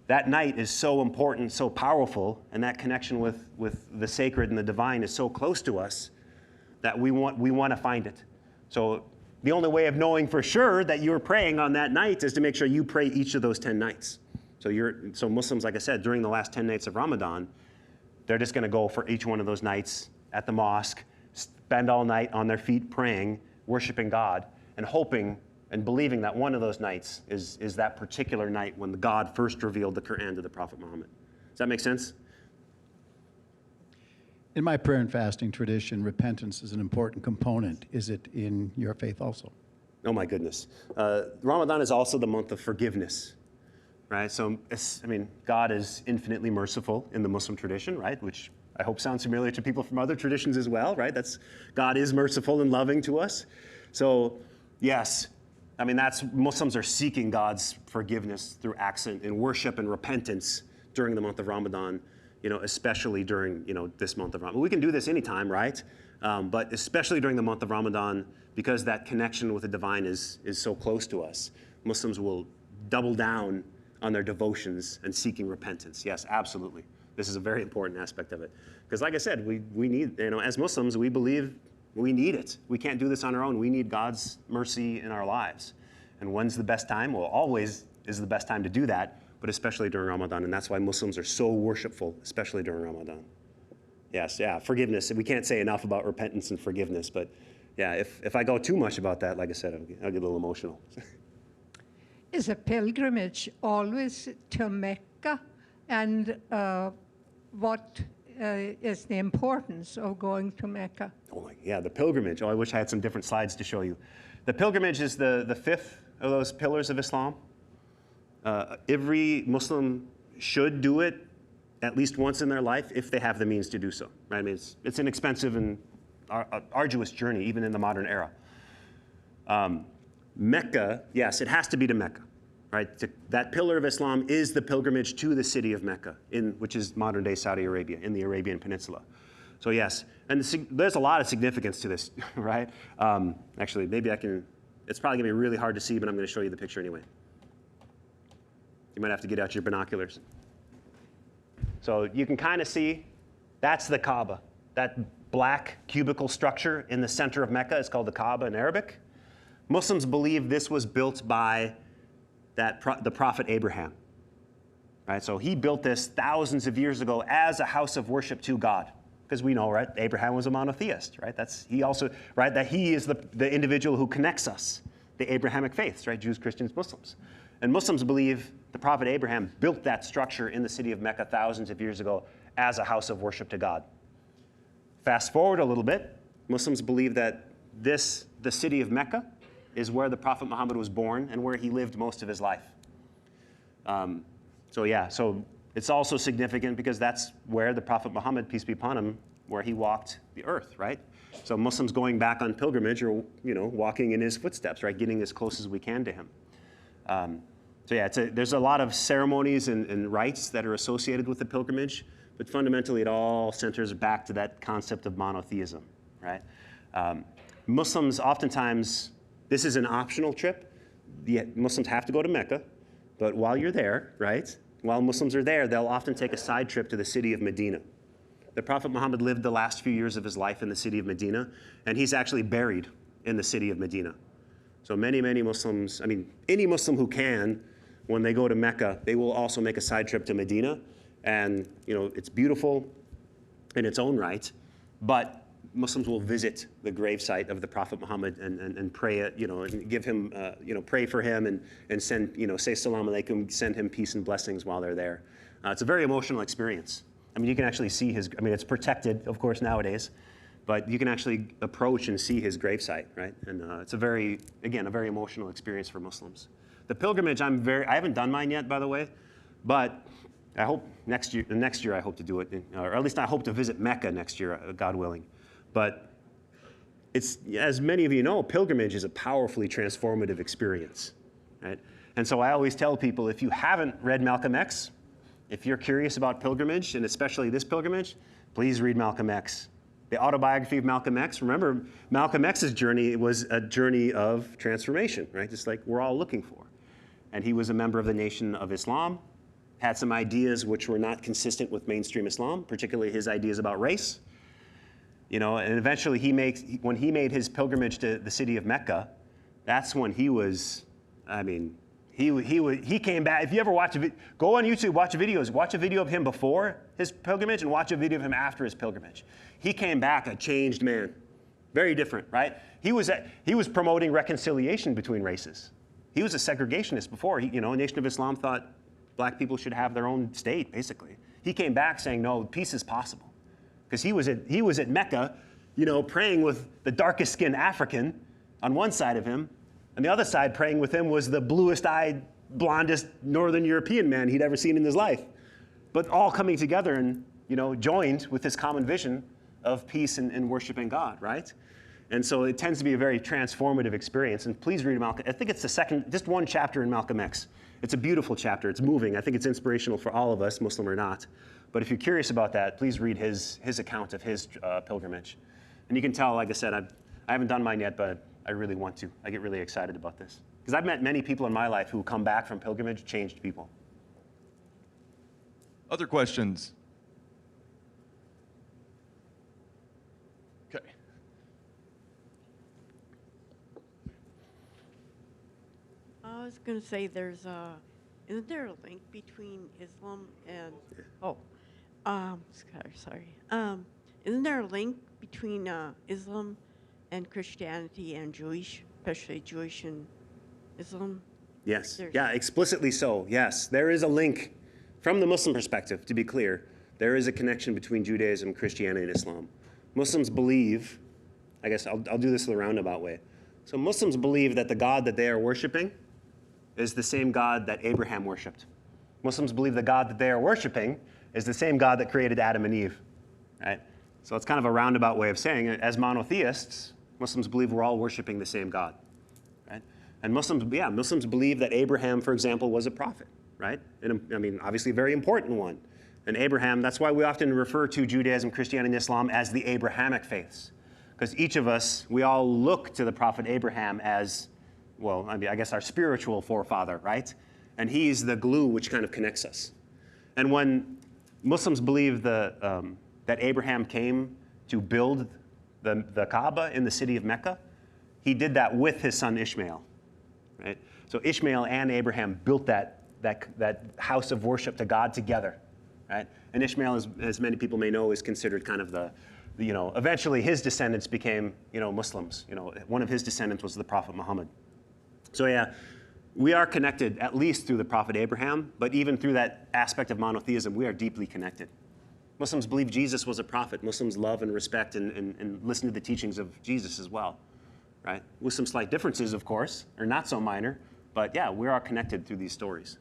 that night is so important, so powerful, and that connection with the sacred and the divine is so close to us that we want to find it. So the only way of knowing for sure that you're praying on that night is to make sure you pray each of those 10 nights. So Muslims, like I said, during the last 10 nights of Ramadan, they're just going to go for each one of those nights at the mosque, spend all night on their feet praying, worshiping God, and hoping and believing that one of those nights is that particular night when God first revealed the Quran to the Prophet Muhammad. Does that make sense? In my prayer and fasting tradition, repentance is an important component. Is it in your faith also? Oh my goodness. Ramadan is also the month of forgiveness, right? So, God is infinitely merciful in the Muslim tradition, right? Which I hope sounds familiar to people from other traditions as well, right? God is merciful and loving to us. So, yes, Muslims are seeking God's forgiveness through acts in worship and repentance during the month of Ramadan, especially during, this month of Ramadan. We can do this anytime, right? But especially during the month of Ramadan, because that connection with the divine is so close to us, Muslims will double down on their devotions and seeking repentance. Yes, absolutely. This is a very important aspect of it. Because like I said, we need, as Muslims, we believe we need it. We can't do this on our own. We need God's mercy in our lives. And when's the best time? Well, always is the best time to do that, but especially during Ramadan. And that's why Muslims are so worshipful, especially during Ramadan. Yes, yeah, forgiveness. We can't say enough about repentance and forgiveness, but yeah, if I go too much about that, like I said, I'll get a little emotional. Is a pilgrimage always to Mecca? And what is the importance of going to Mecca? Oh, yeah, the pilgrimage. Oh, I wish I had some different slides to show you. The pilgrimage is the fifth of those pillars of Islam. Every Muslim should do it at least once in their life if they have the means to do so. Right? It's an expensive and arduous journey, even in the modern era. Mecca, yes, it has to be to Mecca. Right? That pillar of Islam is the pilgrimage to the city of Mecca, which is modern-day Saudi Arabia, in the Arabian Peninsula. So yes, and there's a lot of significance to this, right? Actually, maybe it's probably gonna be really hard to see, but I'm gonna show you the picture anyway. You might have to get out your binoculars. So you can kind of see, that's the Kaaba. That black cubical structure in the center of Mecca is called the Kaaba in Arabic. Muslims believe this was built by the prophet Abraham, right? So he built this thousands of years ago as a house of worship to God, because we know, right? Abraham was a monotheist, right? That he is the individual who connects us, the Abrahamic faiths, right? Jews, Christians, Muslims, and Muslims believe the prophet Abraham built that structure in the city of Mecca thousands of years ago as a house of worship to God. Fast forward a little bit, Muslims believe that the city of Mecca is where the Prophet Muhammad was born and where he lived most of his life. So it's also significant because that's where the Prophet Muhammad, peace be upon him, where he walked the earth, right? So Muslims going back on pilgrimage are, walking in his footsteps, right? Getting as close as we can to him. There's a lot of ceremonies and rites that are associated with the pilgrimage, but fundamentally it all centers back to that concept of monotheism, right? Muslims oftentimes, this is an optional trip. The Muslims have to go to Mecca, but while you're there, right, while Muslims are there, they'll often take a side trip to the city of Medina. The Prophet Muhammad lived the last few years of his life in the city of Medina, and he's actually buried in the city of Medina. So many Muslims, any Muslim who can, when they go to Mecca, they will also make a side trip to Medina. And, it's beautiful in its own right, but Muslims will visit the gravesite of the Prophet Muhammad and pray it, and give him, pray for him and send, say salam alaikum, send him peace and blessings while they're there. It's a very emotional experience. I mean, you can actually see it's protected, of course, nowadays, but you can actually approach and see his gravesite, right? And it's a very emotional experience for Muslims. The pilgrimage, I haven't done mine yet, by the way, but I hope next year I hope to do it, or at least I hope to visit Mecca next year, God willing. But it's, as many of you know, pilgrimage is a powerfully transformative experience, right? And so I always tell people, if you haven't read Malcolm X, if you're curious about pilgrimage, and especially this pilgrimage, please read Malcolm X. The autobiography of Malcolm X. Remember, Malcolm X's journey was a journey of transformation, right? Just like we're all looking for. And he was a member of the Nation of Islam, had some ideas which were not consistent with mainstream Islam, particularly his ideas about race. And eventually when he made his pilgrimage to the city of Mecca, that's when he was, he came back. If you ever go on YouTube, watch a video of him before his pilgrimage and watch a video of him after his pilgrimage. He came back a changed man, very different, right? He was promoting reconciliation between races. He was a segregationist before. Nation of Islam thought black people should have their own state, basically. He came back saying, no, peace is possible. Because he was at Mecca, praying with the darkest skinned African on one side of him. On the other side, praying with him was the bluest-eyed, blondest Northern European man he'd ever seen in his life. But all coming together and, joined with this common vision of peace and worshiping God, right? And so it tends to be a very transformative experience. And please read Malcolm. I think it's just one chapter in Malcolm X. It's a beautiful chapter. It's moving. I think it's inspirational for all of us, Muslim or not. But if you're curious about that, please read his account of his pilgrimage. And you can tell, like I said, I haven't done mine yet, but I really want to. I get really excited about this. Because I've met many people in my life who come back from pilgrimage, changed people. Other questions? Okay. I was going to say isn't there a link between Islam and, sorry. Isn't there a link between Islam and Christianity and Jewish, especially Jewish and Islam? Yes, explicitly so, yes. There is a link from the Muslim perspective, to be clear. There is a connection between Judaism, Christianity, and Islam. Muslims believe, I guess I'll do this the roundabout way. So Muslims believe that the God that they are worshiping is the same God that Abraham worshipped. Muslims believe the God that they are worshiping is the same God that created Adam and Eve, right? So it's kind of a roundabout way of saying it. As monotheists, Muslims believe we're all worshiping the same God, right? And Muslims believe that Abraham, for example, was a prophet, right? And obviously a very important one. And Abraham, that's why we often refer to Judaism, Christianity, and Islam as the Abrahamic faiths. Because each of us, we all look to the prophet Abraham as, I guess our spiritual forefather, right? And he's the glue which kind of connects us. And when Muslims believe that Abraham came to build the Kaaba in the city of Mecca, he did that with his son Ishmael, right? So Ishmael and Abraham built that house of worship to God together, right? And Ishmael, as many people may know, is considered kind of eventually his descendants became, Muslims. One of his descendants was the Prophet Muhammad. So yeah, we are connected at least through the Prophet Abraham, but even through that aspect of monotheism, we are deeply connected. Muslims believe Jesus was a prophet. Muslims love and respect and listen to the teachings of Jesus as well, right? With some slight differences, of course, or not so minor, but yeah, we are connected through these stories.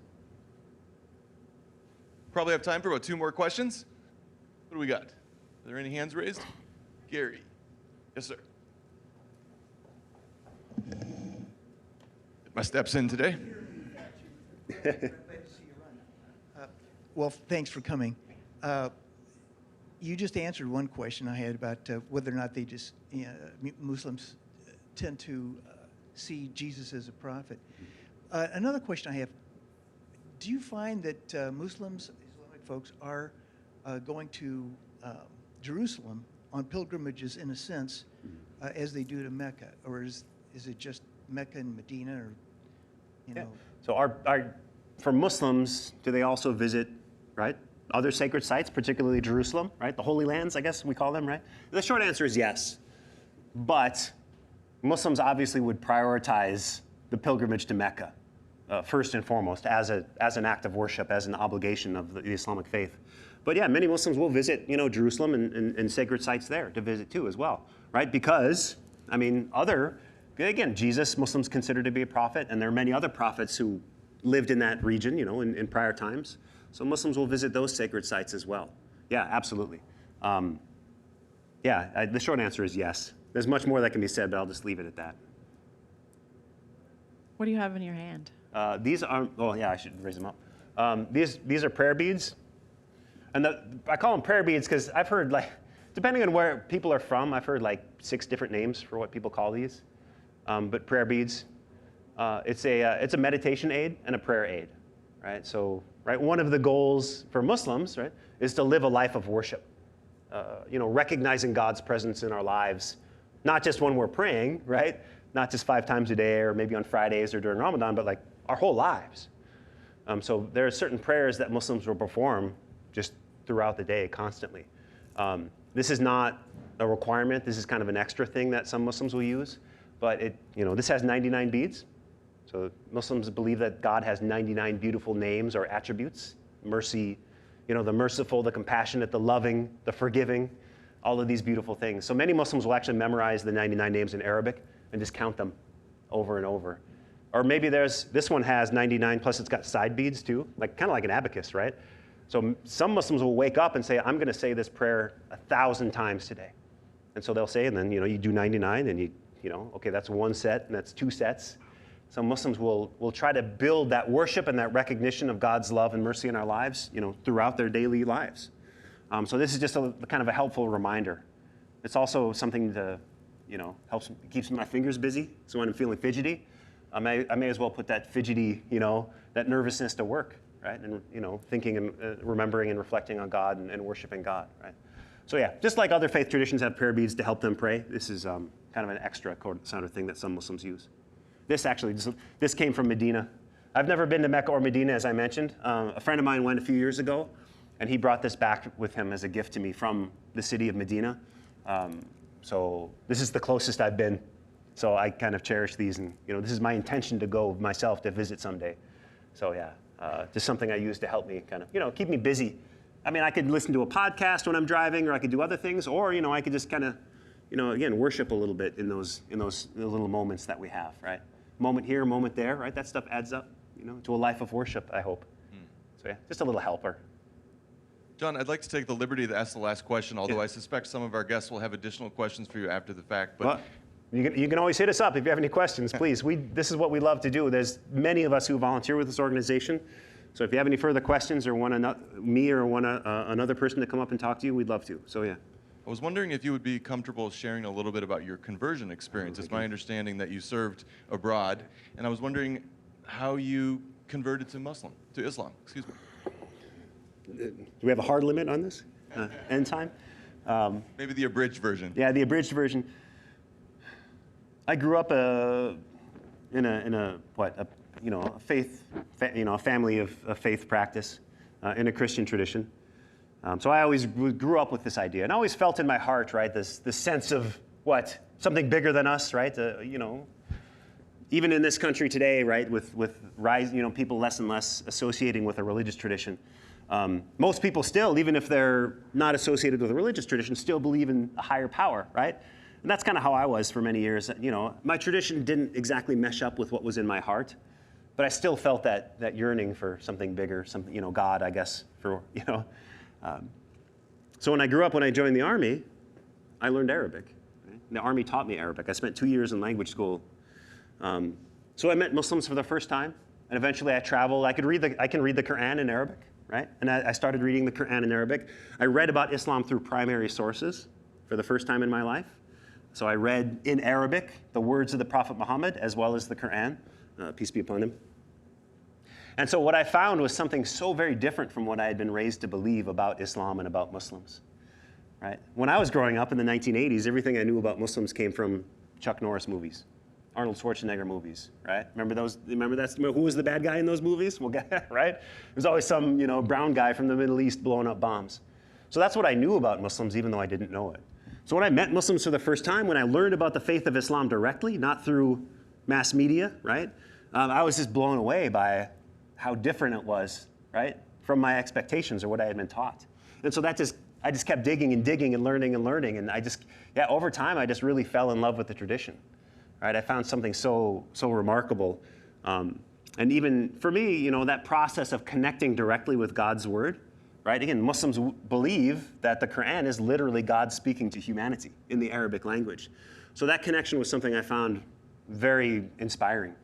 Probably have time for about 2 more questions. What do we got? Are there any hands raised? Gary. Yes, sir. Get my steps in today. Well, thanks for coming. You just answered one question I had about whether or not Muslims tend to see Jesus as a prophet. Another question I have, do you find that Muslims, Islamic folks, are going to Jerusalem on pilgrimages in a sense as they do to Mecca? Or is it just Mecca and Medina, or, So for Muslims, do they also visit, right, other sacred sites, particularly Jerusalem, right? The Holy Lands, I guess we call them, right? The short answer is yes. But Muslims obviously would prioritize the pilgrimage to Mecca first and foremost as an act of worship, as an obligation of the Islamic faith. But yeah, many Muslims will visit, Jerusalem and sacred sites there to visit too as well, right? Because, again, Jesus, Muslims consider to be a prophet, and there are many other prophets who lived in that region, in prior times. So Muslims will visit those sacred sites as well. Yeah, absolutely. The short answer is yes. There's much more that can be said, but I'll just leave it at that. What do you have in your hand? These are, I should raise them up. These are prayer beads. And I call them prayer beads because I've heard, depending on where people are from, I've heard 6 different names for what people call these. But prayer beads, it's a meditation aid and a prayer aid, right? So, right, one of the goals for Muslims, right, is to live a life of worship. Recognizing God's presence in our lives, not just when we're praying, right? Not just 5 times a day or maybe on Fridays or during Ramadan, but our whole lives. So there are certain prayers that Muslims will perform just throughout the day, constantly. This is not a requirement. This is kind of an extra thing that some Muslims will use. But this has 99 beads. So Muslims believe that God has 99 beautiful names or attributes. Mercy, the merciful, the compassionate, the loving, the forgiving, all of these beautiful things. So many Muslims will actually memorize the 99 names in Arabic and just count them over and over. Or maybe this one has 99, plus it's got side beads too, kind of like an abacus, right? So some Muslims will wake up and say, I'm going to say this prayer 1,000 times today. And so they'll say, and then, you do 99, and okay, that's 1 set, and that's 2 sets. So Muslims will try to build that worship and that recognition of God's love and mercy in our lives, throughout their daily lives. So this is just kind of a helpful reminder. It's also something to, keeps my fingers busy. So when I'm feeling fidgety, I may as well put that fidgety, that nervousness to work, right? And, thinking and remembering and reflecting on God and worshiping God, right? So yeah, just like other faith traditions have prayer beads to help them pray, this is kind of an extra sort of thing that some Muslims use. This came from Medina. I've never been to Mecca or Medina, as I mentioned. A friend of mine went a few years ago, and he brought this back with him as a gift to me from the city of Medina. So this is the closest I've been. So I kind of cherish these, and this is my intention to go myself to visit someday. So yeah, just something I use to help me kind of, keep me busy. I could listen to a podcast when I'm driving, or I could do other things, or I could just kind of, again, worship a little bit in those little moments that we have, right? Moment here, moment there, right? That stuff adds up, to a life of worship, I hope. So yeah, just a little helper. John, I'd like to take the liberty to ask the last question, although I suspect some of our guests will have additional questions for you after the fact. But well, you can always hit us up if you have any questions, please. This is what we love to do. There's many of us who volunteer with this organization. So if you have any further questions or want me or want another person to come up and talk to you, we'd love to. So yeah. I was wondering if you would be comfortable sharing a little bit about your conversion experience. It's my understanding that you served abroad, and I was wondering how you converted to Islam. Excuse me. Do we have a hard limit on this? End time? Maybe the abridged version. Yeah, the abridged version. I grew up in a family of faith practice in a Christian tradition. So I always grew up with this idea, and I always felt in my heart, right, this sense of something bigger than us, right? Even in this country today, right, with rise, people less and less associating with a religious tradition. Most people still, even if they're not associated with a religious tradition, still believe in a higher power, right? And that's kind of how I was for many years. My tradition didn't exactly mesh up with what was in my heart, but I still felt that yearning for something bigger, something, God, I guess, So when I joined the Army, I learned Arabic. Right? The Army taught me Arabic. I spent 2 years in language school. So I met Muslims for the first time, and eventually I traveled. I can read the Quran in Arabic, right? And I started reading the Quran in Arabic. I read about Islam through primary sources for the first time in my life. So I read in Arabic the words of the Prophet Muhammad as well as the Quran, peace be upon him. And so what I found was something so very different from what I had been raised to believe about Islam and about Muslims, right? When I was growing up in the 1980s, everything I knew about Muslims came from Chuck Norris movies, Arnold Schwarzenegger movies, right? Remember those? Who was the bad guy in those movies? Well, right? There's always some, brown guy from the Middle East blowing up bombs. So that's what I knew about Muslims, even though I didn't know it. So when I met Muslims for the first time, when I learned about the faith of Islam directly, not through mass media, right? I was just blown away by how different it was, right, from my expectations or what I had been taught. And so I just kept digging and digging and learning, and over time, I just really fell in love with the tradition. Right, I found something so remarkable, and even for me, that process of connecting directly with God's word. Right, again, Muslims believe that the Quran is literally God speaking to humanity in the Arabic language. So that connection was something I found very inspiring,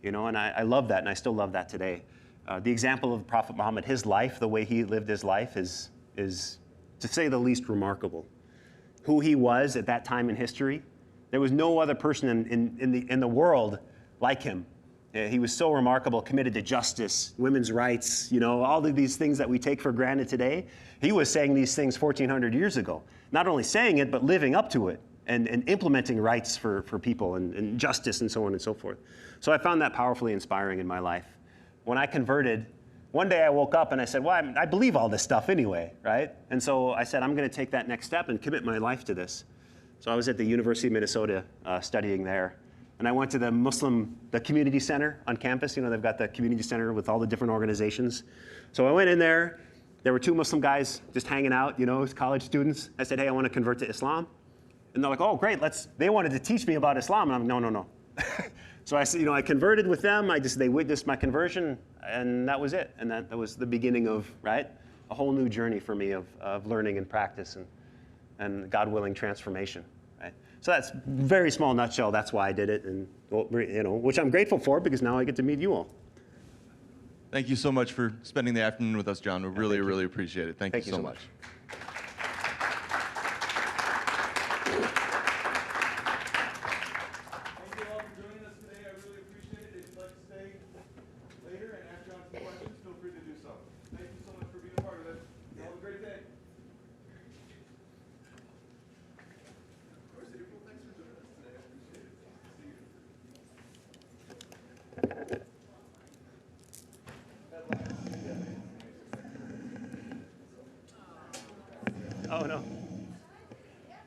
and I love that, and I still love that today. The example of Prophet Muhammad, his life, the way he lived his life, is to say the least remarkable. Who he was at that time in history. There was no other person in the world like him. He was so remarkable, committed to justice, women's rights, all of these things that we take for granted today. He was saying these things 1,400 years ago. Not only saying it, but living up to it and implementing rights for people and justice and so on and so forth. So I found that powerfully inspiring in my life. When I converted, one day I woke up and I said, well, I believe all this stuff anyway, right? And so I said, I'm going to take that next step and commit my life to this. So I was at the University of Minnesota studying there. And I went to the community center on campus. They've got the community center with all the different organizations. So I went in there. There were two Muslim guys just hanging out, college students. I said, hey, I want to convert to Islam. And they're like, oh, great. They wanted to teach me about Islam. And I'm no. So I said, I converted with them. They witnessed my conversion, and that was it. And that was the beginning of, right, a whole new journey for me of learning and practice and God willing transformation, right? So that's very small nutshell. That's why I did it, and which I'm grateful for because now I get to meet you all. Thank you so much for spending the afternoon with us, John. We really appreciate it. Thank you so much. Thank you all for joining us today. I really appreciate it. If you'd like to stay later and ask John some questions, feel free to do so. Thank you so much for being a part of it. Have a great day. Oh, no.